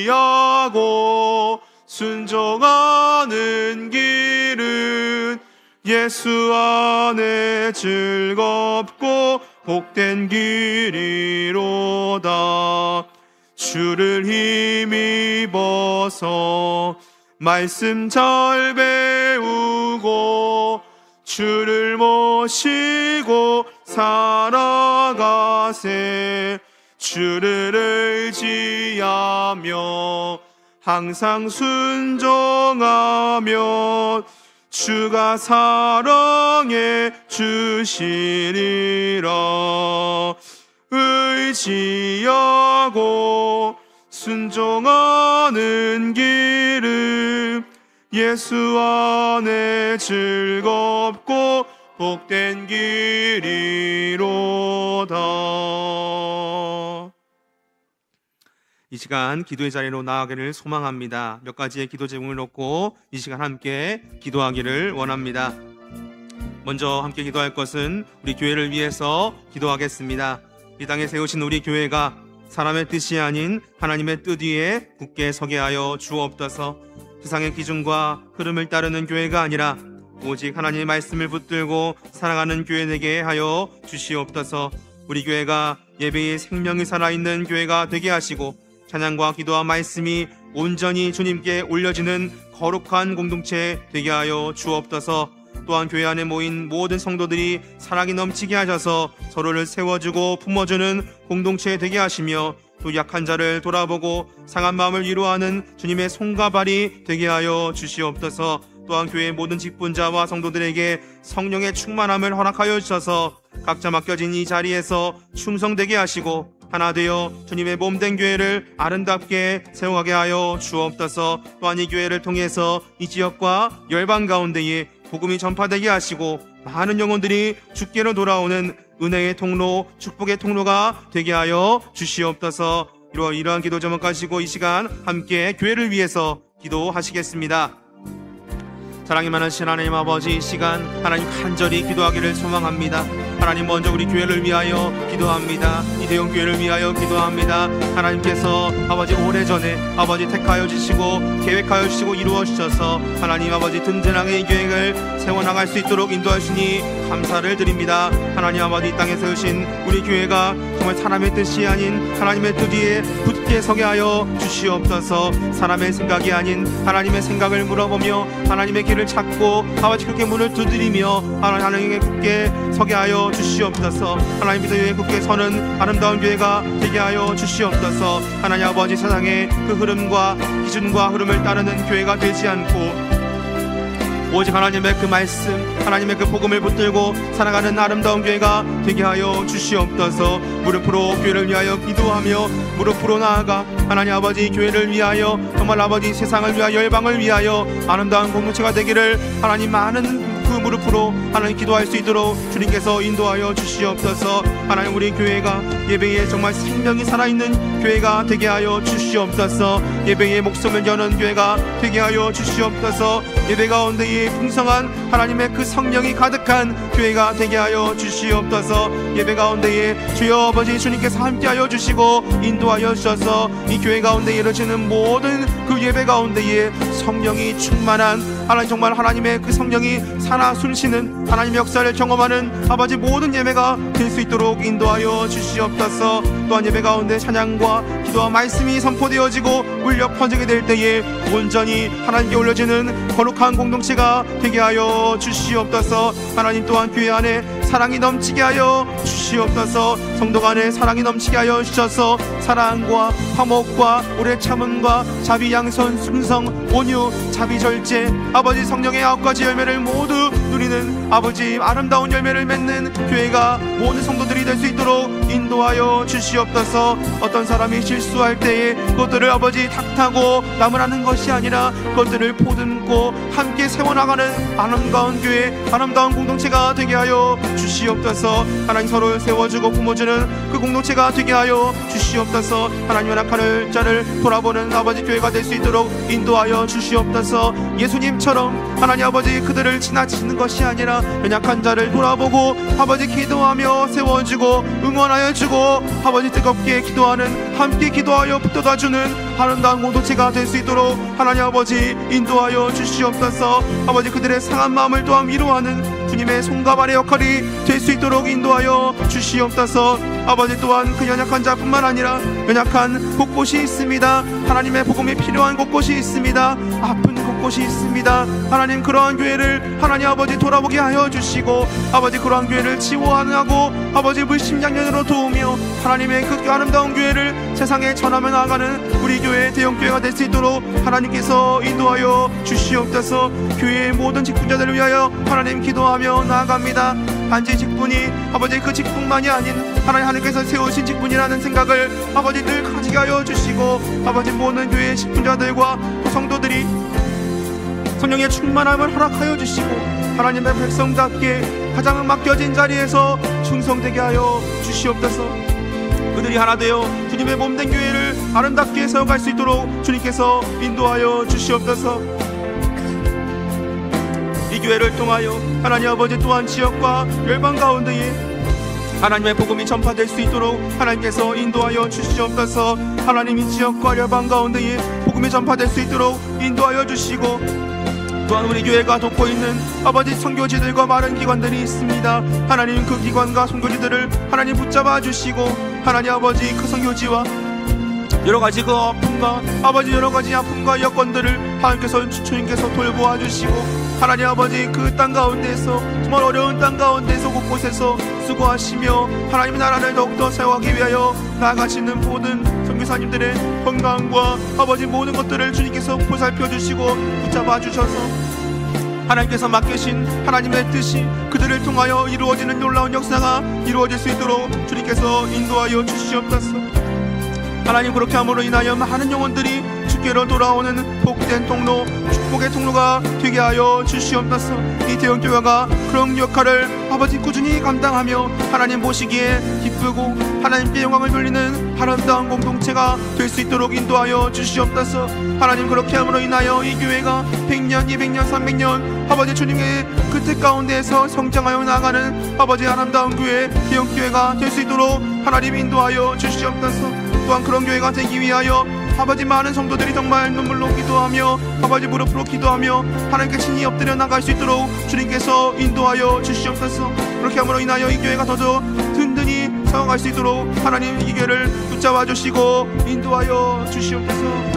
의지하고 순종하는 길은 예수 안에 즐겁고 복된 길이로다. 주를 힘입어서 말씀 잘 배우고 주를 모시고 살아가세. 주를 의지하며 항상 순종하면 주가 사랑해 주시리라. 의지하고 순종하는 길은 예수 안에 즐겁고 복된 길이로다. 이 시간 기도의 자리로 나아가기를 소망합니다. 몇 가지의 기도 제목을 놓고 이 시간 함께 기도하기를 원합니다. 먼저 함께 기도할 것은 우리 교회를 위해서 기도하겠습니다. 이 땅에 세우신 우리 교회가 사람의 뜻이 아닌 하나님의 뜻 위에 굳게 서게 하여 주옵소서. 세상의 기준과 흐름을 따르는 교회가 아니라 오직 하나님의 말씀을 붙들고 살아가는 교회 되게 하여 주시옵소서. 우리 교회가 예배의 생명이 살아있는 교회가 되게 하시고 찬양과 기도와 말씀이 온전히 주님께 올려지는 거룩한 공동체 되게 하여 주옵소서. 또한 교회 안에 모인 모든 성도들이 사랑이 넘치게 하셔서 서로를 세워주고 품어주는 공동체 되게 하시며 또 약한 자를 돌아보고 상한 마음을 위로하는 주님의 손과 발이 되게 하여 주시옵소서. 또한 교회의 모든 직분자와 성도들에게 성령의 충만함을 허락하여 주셔서 각자 맡겨진 이 자리에서 충성되게 하시고 하나 되어 주님의 몸된 교회를 아름답게 세워가게 하여 주옵소서. 또한 이 교회를 통해서 이 지역과 열방 가운데에 복음이 전파되게 하시고 많은 영혼들이 주께로 돌아오는 은혜의 통로, 축복의 통로가 되게 하여 주시옵소서. 이러한 기도 제목 가지고 이 시간 함께 교회를 위해서 기도하시겠습니다. 사랑이 많으신 하나님 아버지, 이 시간 하나님 간절히 기도하기를 소망합니다. 하나님, 먼저 우리 교회를 위하여 기도합니다. 이 대형교회를 위하여 기도합니다. 하나님께서 아버지 오래전에 아버지 택하여 주시고 계획하여 주시고 이루어 주셔서 하나님 아버지 든든하게 이 교회를 세워나갈 수 있도록 인도하시니 감사를 드립니다. 하나님 아버지 이 땅에 세우신 우리 교회가 정말 사람의 뜻이 아닌 하나님의 뜻 위에 굳게 서게 하여 주시옵소서. 사람의 생각이 아닌 하나님의 생각을 물어보며 하나님의 길을 찾고 아버지 그렇게 문을 두드리며 하나님께 굳게 서게 하여 주시옵소서. 하나님 믿음 위에 굳게 서는 아름다운 교회가 되게 하여 주시옵소서. 하나님 아버지 세상의 그 흐름과 기준과 흐름을 따르는 교회가 되지 않고 오직 하나님의 그 말씀, 하나님의 그 복음을 붙들고 살아가는 아름다운 교회가 되게 하여 주시옵소서. 무릎으로 교회를 위하여 기도하며 무릎으로 나아가 하나님 아버지 교회를 위하여 정말 아버지 세상을 위하여 열방을 위하여 아름다운 공동체가 되기를 하나님 많은 그 무릎으로 하나님 기도할 수 있도록 주님께서 인도하여 주시옵소서. 하나님 우리 교회가 예배에 정말 생명이 살아있는 교회가 되게 하여 주시옵소서. 예배의 목숨을 여는 교회가 되게 하여 주시옵소서. 예배 가운데에 풍성한 하나님의 그 성령이 가득한 교회가 되게 하여 주시옵소서. 예배 가운데에 주여 아버지 주님께서 함께하여 주시고 인도하여 주셔서 이 교회 가운데 이루어지는 모든 그 예배 가운데에 성령이 충만한 하나님 정말 하나님의 그 성령이 살아 숨쉬는 하나님의 역사를 경험하는 아버지 모든 예배가 될 수 있도록 인도하여 주시옵소서. 또한 예배 가운데 찬양과 기도와 말씀이 선포되어지고 울려 퍼지게 될 때에 온전히 하나님께 올려지는 거룩한 공동체가 되게 하여 주시옵소서. 하나님 또한 교회 안에 사랑이 넘치게 하여 주시옵소서. 성도 안에 사랑이 넘치게 하여 주셔서 사랑과 화목과 오래 참음과 자비 양선 순성 온유 자비 절제 아버지 성령의 9가지 열매를 모두 누리는 아버지 아름다운 열매를 맺는 교회가 모든 성도들이 될 수 있도록 인도하여 주시옵소서. 어떤 사람이 실수할 때에 그것들을 아버지 탓하고 나무라는 것이 아니라 그것들을 보듬고 함께 세워나가는 아름다운 교회 아름다운 공동체가 되게 하여 주시옵소서. 하나님 서로 세워주고 품어주는 그 공동체가 되게 하여 주시옵소서. 하나님 연약한 자를 돌아보는 아버지 교회가 될 수 있도록 인도하여 주시옵소서. 예수님처럼 하나님 아버지 그들을 지나치는 것이 아니라 연약한 자를 돌아보고 아버지 기도하며 세워주고 응원하여 주고 아버지 뜨겁게 기도하는 함께 기도하여 붙들어주는 아름다운 공동체가 될 수 있도록 하나님 아버지 인도하여 주시옵소서. 아버지 그들의 상한 마음을 또한 위로하는 주님의 손과 발의 역할이 될 수 있도록 인도하여 주시옵소서. 아버지 또한 그 연약한 자뿐만 아니라 연약한 곳곳이 있습니다. 하나님의 복음이 필요한 곳곳이 있습니다. 아픈 곳곳이 있습니다. 하나님 그러한 교회를 하나님 아버지 돌아보게 하여 주시고 아버지 그러한 교회를 치유하고 아버지 물심양면으로 도우며 하나님의 그 아름다운 교회를 세상에 전하며 나아가는 우리 교회 대형교회가 될 수 있도록 하나님께서 인도하여 주시옵소서. 교회의 모든 직분자들을 위하여 하나님 기도하며 나아갑니다. 단지 직분이 아버지 그 직분만이 아닌 하나님께서 세우신 직분이라는 생각을 아버지 늘 가지게 하여 주시고 아버지 모든 교회의 직분자들과 성도들이 성령의 충만함을 허락하여 주시고 하나님의 백성답게 가장 맡겨진 자리에서 충성되게 하여 주시옵소서. 그들이 하나 되어 주님의 몸된 교회를 아름답게 세워갈 수 있도록 주님께서 인도하여 주시옵소서. 이 교회를 통하여 하나님 아버지 또한 지역과 열방 가운데에 하나님의 복음이 전파될 수 있도록 하나님께서 인도하여 주시옵소서. 하나님 이 지역과 열방 가운데에 복음이 전파될 수 있도록 인도하여 주시고 또한 우리 교회가 돕고 있는 아버지 선교지들과 많은 기관들이 있습니다. 하나님 그 기관과 선교지들을 하나님 붙잡아 주시고 하나님 아버지 그 선교지와 여러가지 그 아픔과 아버지 여러가지 아픔과 여건들을 하나님께서 주님께서 돌보아 주시고 하나님 아버지 그 땅 가운데에서 정말 어려운 땅 가운데에서 곳곳에서 수고하시며 하나님의 나라를 더욱더 세워가기 위하여 나아가시는 모든 선교사님들의 건강과 아버지 모든 것들을 주님께서 보살펴 주시고 붙잡아 주셔서 하나님께서 맡기신 하나님의 뜻이 그들을 통하여 이루어지는 놀라운 역사가 이루어질 수 있도록 주님께서 인도하여 주시옵소서. 하나님 그렇게 함으로 인하여 많은 영혼들이 주께로 돌아오는 복된 통로 축복의 통로가 되게 하여 주시옵소서. 이 대형교회가 그런 역할을 아버지 꾸준히 감당하며 하나님 보시기에 기쁘고 하나님께 영광을 돌리는 아름다운 공동체가 될 수 있도록 인도하여 주시옵소서. 하나님 그렇게 함으로 인하여 이 교회가 100년 200년 300년 아버지 주님의 그 뜻 가운데에서 성장하여 나가는 아버지 아름다운 교회, 기업교회가 될 수 있도록 하나님 인도하여 주시옵소서. 또한 그런 교회가 되기 위하여 아버지 많은 성도들이 정말 눈물로 기도하며 아버지 무릎으로 기도하며 하나님께 신이 엎드려 나갈 수 있도록 주님께서 인도하여 주시옵소서. 그렇게 함으로 인하여 이 교회가 더더 든든히 서어갈 수 있도록 하나님 이 교회를 붙잡아 주시고 인도하여 주시옵소서.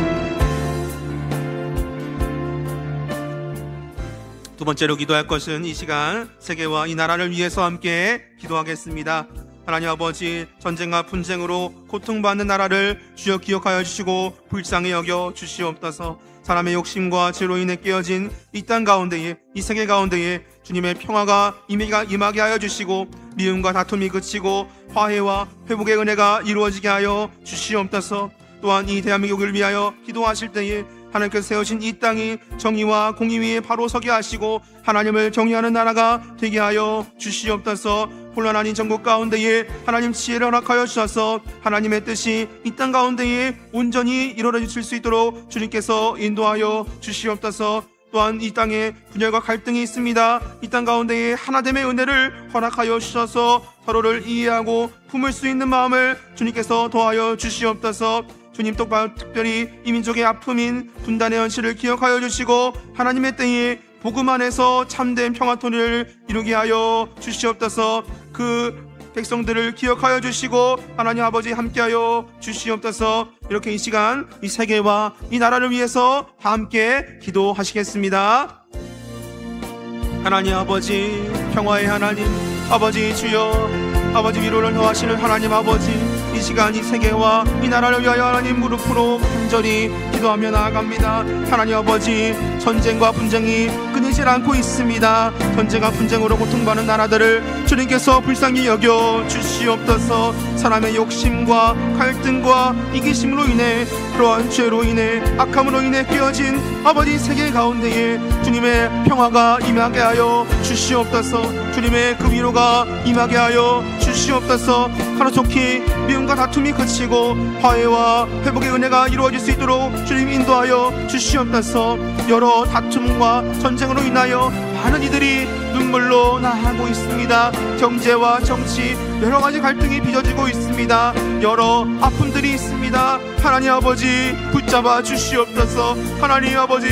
두 번째로 기도할 것은 이 시간 세계와 이 나라를 위해서 함께 기도하겠습니다. 하나님 아버지, 전쟁과 분쟁으로 고통받는 나라를 주여 기억하여 주시고 불쌍히 여겨 주시옵소서. 사람의 욕심과 죄로 인해 깨어진 이 땅 가운데에, 이 세계 가운데에 주님의 평화가 임하게 하여 주시고 미움과 다툼이 그치고 화해와 회복의 은혜가 이루어지게 하여 주시옵소서. 또한 이 대한민국을 위하여 기도하실 때에 하나님께서 세우신 이 땅이 정의와 공의 위에 바로 서게 하시고 하나님을 경외하는 나라가 되게 하여 주시옵소서. 혼란한 이 전국 가운데에 하나님 지혜를 허락하여 주셔서 하나님의 뜻이 이 땅 가운데에 온전히 이루어질 수 있도록 주님께서 인도하여 주시옵소서. 또한 이 땅에 분열과 갈등이 있습니다. 이 땅 가운데에 하나됨의 은혜를 허락하여 주셔서 서로를 이해하고 품을 수 있는 마음을 주님께서 더하여 주시옵소서. 주님, 똑바로 특별히 이 민족의 아픔인 분단의 현실을 기억하여 주시고 하나님의 때에 복음 안에서 참된 평화통일을 이루게 하여 주시옵소서. 그 백성들을 기억하여 주시고 하나님 아버지 함께하여 주시옵소서. 이렇게 이 시간 이 세계와 이 나라를 위해서 함께 기도하시겠습니다. 하나님 아버지, 평화의 하나님 아버지 주여, 아버지 위로를 더하시는 하나님 아버지, 이 시간 이 세계와 이 나라를 위하여 하나님 무릎으로 간절히 기도하며 나아갑니다. 하나님 아버지, 전쟁과 분쟁이 끊이질 않고 있습니다. 전쟁과 분쟁으로 고통받는 나라들을 주님께서 불쌍히 여겨 주시옵소서. 사람의 욕심과 갈등과 이기심으로 인해, 그러한 죄로 인해, 악함으로 인해 깨어진 아버지 세계 가운데에 주님의 평화가 임하게 하여 주시옵소서. 주님의 그 위로가 임하게 하여 주시옵소서. 하루속히 미움과 다툼이 그치고 화해와 회복의 은혜가 이루어질 수 있도록 주님 인도하여 주시옵소서. 여러 다툼과 전쟁으로 인하여 많은 이들이 눈물로 나아가고 있습니다. 경제와 정치 여러 가지 갈등이 빚어지고 있습니다. 여러 아픔들이 있습니다. 하나님 아버지 붙잡아 주시옵소서. 하나님 아버지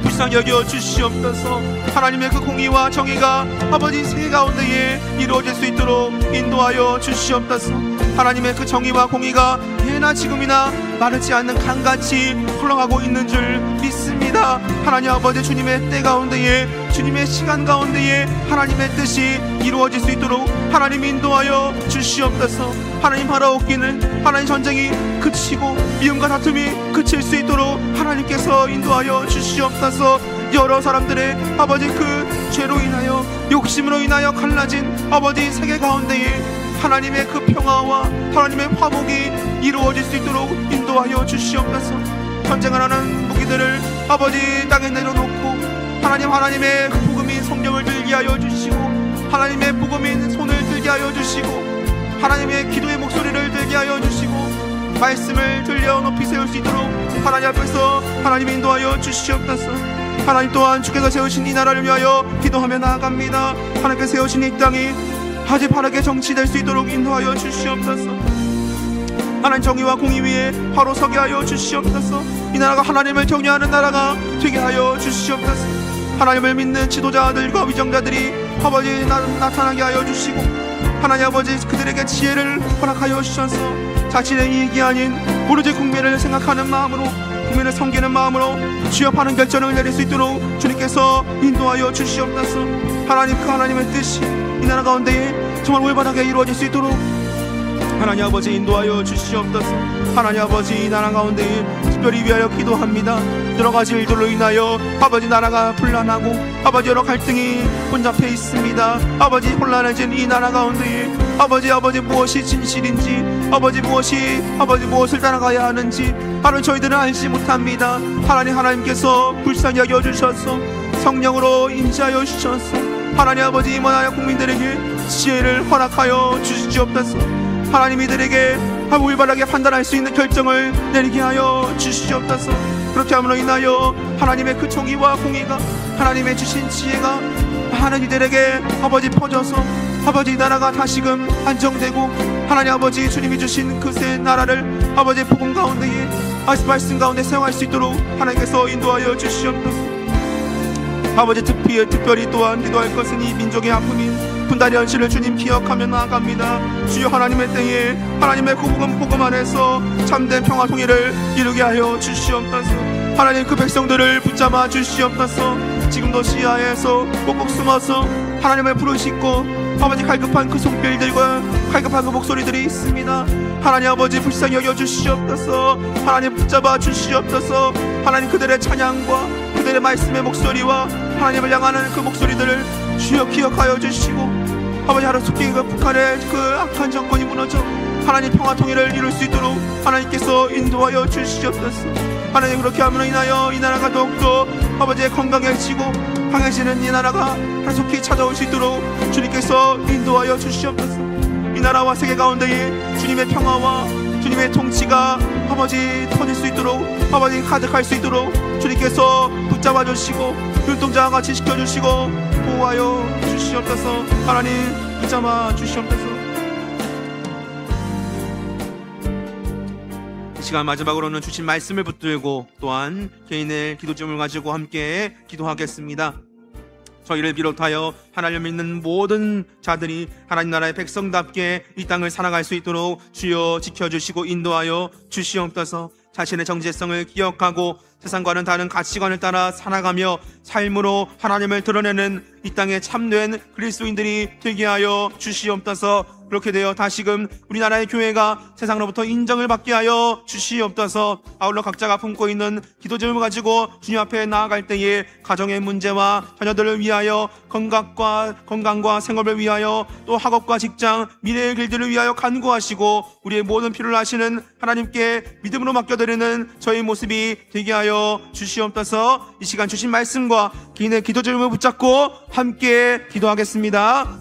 불쌍히 여겨 주시옵소서. 하나님의 그 공의와 정의가 아버지 세계 가운데에 이루어질 수 있도록 인도하여 주시옵소서. 하나님의 그 정의와 공의가 예나 지금이나 마르지 않는 강같이 흘러가고 있는 줄 믿습니다. 하나님 아버지, 주님의 때 가운데에, 주님의 시간 가운데에 하나님의 뜻이 이루어질 수 있도록 하나님 인도하여 주시옵소서. 하나님 바라옵기는 하나님 전쟁이 그치고 미움과 다툼이 그칠 수 있도록 하나님께서 인도하여 주시옵소서. 여러 사람들의 아버지 그 죄로 인하여, 욕심으로 인하여 갈라진 아버지 세계 가운데에 하나님의 그 평화와 하나님의 화목이 이루어질 수 있도록 인도하여 주시옵소서. 전쟁을 하는 무기들을 아버지 땅에 내려놓고 하나님의 그 복음인 성령을 들게 하여 주시고 하나님의 복음인 손을 들게 하여 주시고 하나님의 기도의 목소리를 들게 하여 주시고 말씀을 들려 높이 세울 수 있도록 하나님 앞에서 하나님 인도하여 주시옵소서. 하나님 또한 주께서 세우신 이 나라를 위하여 기도하며 나아갑니다. 하나님께서 세우신 이 땅이 아주 바르게 정치될 수 있도록 인도하여 주시옵소서. 하나님 정의와 공의 위에 바로 서게 하여 주시옵소서. 이 나라가 하나님을 경외하는 나라가 되게 하여 주시옵소서. 하나님을 믿는 지도자들과 위정자들이 아버지 나타나게 하여 주시고 하나님 아버지 그들에게 지혜를 허락하여 주셔서 자신의 이익이 아닌 오로지 국민을 생각하는 마음으로, 국민을 섬기는 마음으로 취업하는 결정을 내릴 수 있도록 주님께서 인도하여 주시옵소서. 하나님, 그 하나님의 뜻이 이 나라 가운데에 정말 올바르게 이루어질 수 있도록 하나님 아버지 인도하여 주시옵소서. 하나님 아버지, 이 나라 가운데에 특별히 위하여 기도합니다. 여러 가지 일들로 인하여 아버지 나라가 불안하고 아버지 여러 갈등이 혼잡해 있습니다. 아버지 혼란해진 이 나라 가운데에 아버지 무엇이 진실인지, 아버지 무엇을 따라가야 하는지 하나님 저희들은 알지 못합니다. 하나님께서 불쌍히 여겨주셔서 성령으로 임재하여 주셔서 하나님 아버지 임원하여 국민들에게 지혜를 허락하여 주시옵소서. 하나님 이들에게 올바르게 판단할 수 있는 결정을 내리게 하여 주시옵소서. 그렇게 함으로 인하여 하나님의 그 정의와 공의가 하나님의 주신 지혜가 많은 이들에게 아버지 퍼져서 아버지 나라가 다시금 안정되고 하나님 아버지 주님이 주신 그 새 나라를 아버지 복음 가운데에 말씀 가운데 사용할 수 있도록 하나님께서 인도하여 주시옵소서. 아버지 특별히 또한 기도할 것은 이 민족의 아픔인 분단의 현실을 주님 기억하며 나아갑니다. 주여 하나님의 때에 하나님의 그 복음 안에서 참된 평화 통일을 이루게 하여 주시옵소서. 하나님 그 백성들을 붙잡아 주시옵소서. 지금도 시야에서 꼭꼭 숨어서 하나님을 부르시고 아버지 갈급한 그 손길들과 갈급한 그 목소리들이 있습니다. 하나님 아버지 불쌍히 여겨 주시옵소서. 하나님 붙잡아 주시옵소서. 하나님 그들의 찬양과 그들의 말씀의 목소리와 하나님을 향하는 그 목소리들을 주여 기억하여 주시고 아버지 하루속히 그 북한의 그 악한 정권이 무너져 하나님 평화 통일을 이룰 수 있도록 하나님께서 인도하여 주시옵소서. 하나님 그렇게 함으로 인하여 이 나라가 더욱더 아버지의 건강해지고 강해지는 이 나라가 하루속히 찾아올 수 있도록 주님께서 인도하여 주시옵소서. 이 나라와 세계 가운데에 주님의 평화와 주님의 통치가 아버지 터질 수 있도록 아버지 가득할 수 있도록 주님께서 붙잡아 주시고 눈동자와 같이 지켜주시고 보호하여 주시옵소서. 하나님 붙잡아 주시옵소서. 이 시간 마지막으로는 주신 말씀을 붙들고 또한 개인의 기도점을 가지고 함께 기도하겠습니다. 저희를 비롯하여 하나님을 믿는 모든 자들이 하나님 나라의 백성답게 이 땅을 살아갈 수 있도록 주여 지켜주시고 인도하여 주시옵소서. 자신의 정체성을 기억하고 세상과는 다른 가치관을 따라 살아가며 삶으로 하나님을 드러내는 이 땅의 참된 그리스도인들이 되게 하여 주시옵소서. 그렇게 되어 다시금 우리나라의 교회가 세상으로부터 인정을 받게 하여 주시옵소서. 아울러 각자가 품고 있는 기도 제목을 가지고 주님 앞에 나아갈 때에 가정의 문제와 자녀들을 위하여 건강과 생업을 위하여 또 학업과 직장 미래의 길들을 위하여 간구하시고 우리의 모든 필요를 아시는 하나님께 믿음으로 맡겨드리는 저희 모습이 되게 하여 주시옵소서. 이 시간 주신 말씀과 개인의 기도 제목을 붙잡고 함께 기도하겠습니다.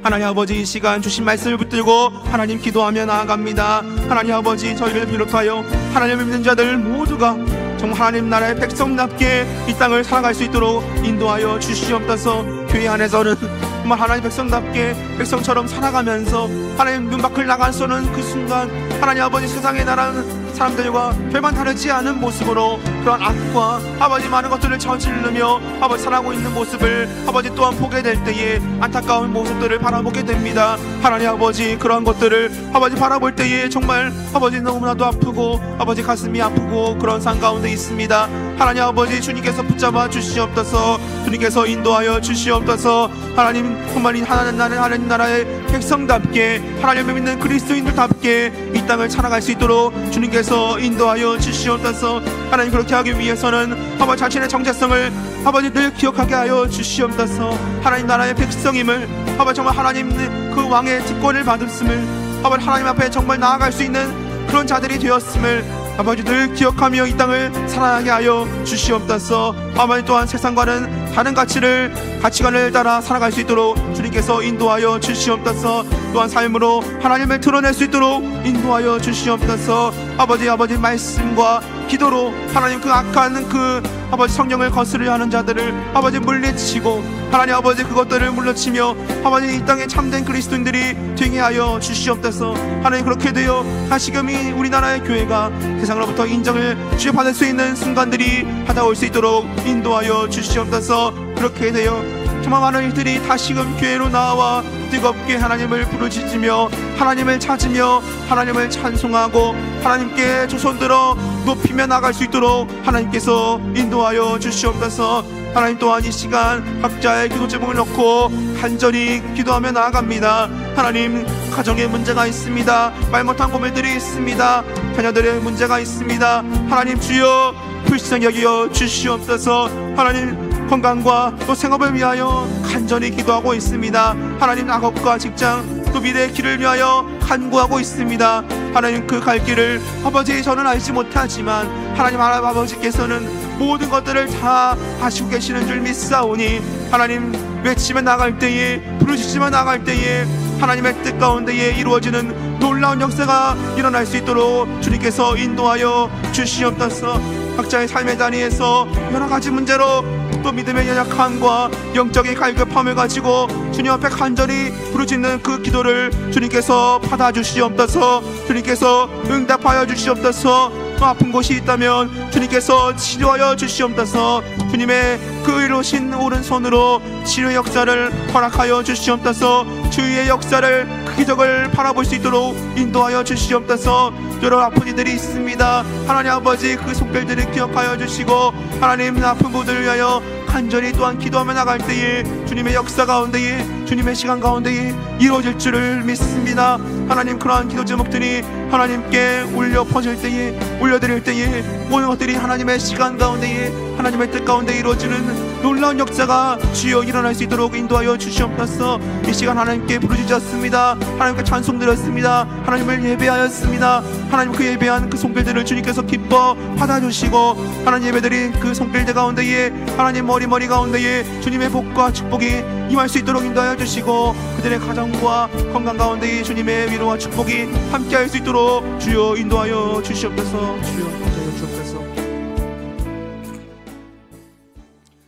하나님 아버지 이 시간 주신 말씀을 붙들고 하나님 기도하며 나아갑니다. 하나님 아버지 저희를 비롯하여 하나님을 믿는 자들 모두가 정말 하나님 나라의 백성답게 이 땅을 살아갈 수 있도록 인도하여 주시옵소서. 교회 안에서는 정말 하나님 백성답게 백성처럼 살아가면서 하나님 눈 밖을 나가서는 그 순간 하나님 아버지 세상에 나라는 사람들과 별반 다르지 않은 모습으로 그런 악과 아버지 많은 것들을 저지르며 아버지 살아가고 있는 모습을 아버지 또한 보게 될 때에 안타까운 모습들을 바라보게 됩니다. 하나님 아버지 그러한 것들을 아버지 바라볼 때에 정말 아버지 너무나도 아프고 아버지 가슴이 아프고 그런 상 가운데 있습니다. 하나님 아버지 주님께서 붙잡아 주시옵소서. 주님께서 인도하여 주시옵소서. 하나님 정말 하나님 나라의 백성답게 하나님을 믿는 그리스도인들답게 이 땅을 살아갈 수 있도록 주님께서 인도하여 주시옵소서. 하나님 그렇게 하기 위해서는 아버지 자신의 정체성을 아버지 늘 기억하게 하여 주시옵소서. 하나님 나라의 백성임을 아버지 정말 하나님 그 왕의 특권을 받았음을 아버지 하나님 앞에 정말 나아갈 수 있는 그런 자들이 되었음을 아버지 늘 기억하며 이 땅을 살아가게 하여 주시옵소서. 아버지 또한 세상과는 다른 가치관을 따라 살아갈 수 있도록 주님께서 인도하여 주시옵소서. 또한 삶으로 하나님을 드러낼 수 있도록 인도하여 주시옵소서. 아버지 말씀과 기도로 하나님 그 악한 그 아버지 성령을 거스르려 하는 자들을 아버지 물리치고 하나님 아버지 그것들을 물리치며 아버지 이 땅에 참된 그리스도인들이 되게 하여 주시옵소서. 하나님 그렇게 되어 다시금 이 우리나라의 교회가 세상으로부터 인정을 받을 수 있는 순간들이 찾아올 수 있도록 인도하여 주시옵소서. 그렇게 되어 정말 많은 이들이 다시금 교회로 나와 뜨겁게 하나님을 부르짖으며 하나님을 찾으며 하나님을 찬송하고 하나님께 두 손 들어 높이며 나갈 수 있도록 하나님께서 인도하여 주시옵소서. 하나님 또한 이 시간 각자의 기도 제목을 넣고 간절히 기도하며 나아갑니다. 하나님 가정에 문제가 있습니다. 말 못한 고민들이 있습니다. 자녀들의 문제가 있습니다. 하나님 주여 불쌍히 여겨 주시옵소서. 하나님 건강과 또 생업을 위하여 간절히 기도하고 있습니다. 하나님 학업과 직장 또 미래의 길을 위하여 간구하고 있습니다. 하나님 그 갈 길을 아버지 저는 알지 못하지만 하나님 아버지께서는 모든 것들을 다 아시고 계시는 줄 믿사오니 하나님 외치며 나갈 때에 부르짖으며 나갈 때에 하나님의 뜻 가운데에 이루어지는 놀라운 역사가 일어날 수 있도록 주님께서 인도하여 주시옵소서. 각자의 삶의 단위에서 여러 가지 문제로 또 믿음의 연약함과 영적인 갈급함을 가지고 주님 앞에 간절히 부르짖는 그 기도를 주님께서 받아주시옵소서. 주님께서 응답하여 주시옵소서. 또 아픈 곳이 있다면 주님께서 치료하여 주시옵소서. 주님의 그 의로우신 오른손으로 치료의 역사를 허락하여 주시옵소서. 주의 역사를 그 기적을 바라볼 수 있도록 인도하여 주시옵소서. 여러 아픈 이들이 있습니다. 하나님 아버지 그 손길들을 기억하여 주시고 하나님 아픈 분들을 위하여 간절히 또한 기도하며 나갈 때에 주님의 역사 가운데에 주님의 시간 가운데에 이루어질 줄을 믿습니다. 하나님 그러한 기도 제목들이 하나님께 울려 퍼질 때에 올려드릴 때에 모든 것들이 하나님의 시간 가운데에 하나님의 뜻 가운데 이루어지는 놀라운 역사가 주여 일어날 수 있도록 인도하여 주시옵소서. 이 시간 하나님께 부르짖었습니다. 하나님께 찬송드렸습니다. 하나님을 예배하였습니다. 하나님 그 예배한 그 손길들을 주님께서 기뻐 받아주시고 하나님 예배드린 그 손길들 가운데에 하나님 머리 가운데에 주님의 복과 축복이 임할 수 있도록 인도하여 주시고 그들의 가정과 건강 가운데에 주님의 위로와 축복이 함께할 수 있도록 주여 인도하여 주시옵소서. 주여 인도하여 주옵소서.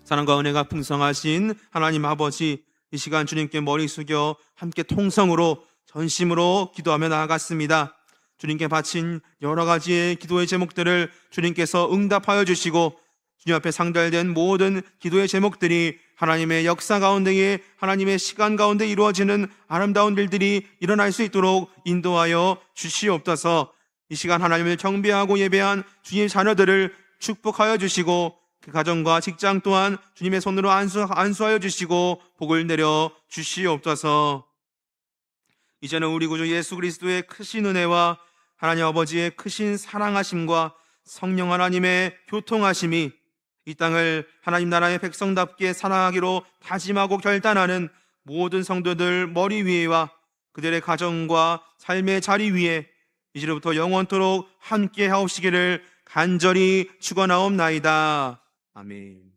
사랑과 은혜가 풍성하신 하나님 아버지, 이 시간 주님께 머리 숙여 함께 통성으로 전심으로 기도하며 나아갔습니다. 주님께 바친 여러 가지의 기도의 제목들을 주님께서 응답하여 주시고 주님 앞에 상달된 모든 기도의 제목들이 하나님의 역사 가운데에 하나님의 시간 가운데 이루어지는 아름다운 일들이 일어날 수 있도록 인도하여 주시옵소서. 이 시간 하나님을 경배하고 예배한 주님의 자녀들을 축복하여 주시고 그 가정과 직장 또한 주님의 손으로 안수하여 주시고 복을 내려 주시옵소서. 이제는 우리 구주 예수 그리스도의 크신 은혜와 하나님 아버지의 크신 사랑하심과 성령 하나님의 교통하심이 이 땅을 하나님 나라의 백성답게 사랑하기로 다짐하고 결단하는 모든 성도들 머리 위에와 그들의 가정과 삶의 자리 위에 이제부터 영원토록 함께 하옵시기를 간절히 축원하옵나이다. 아멘.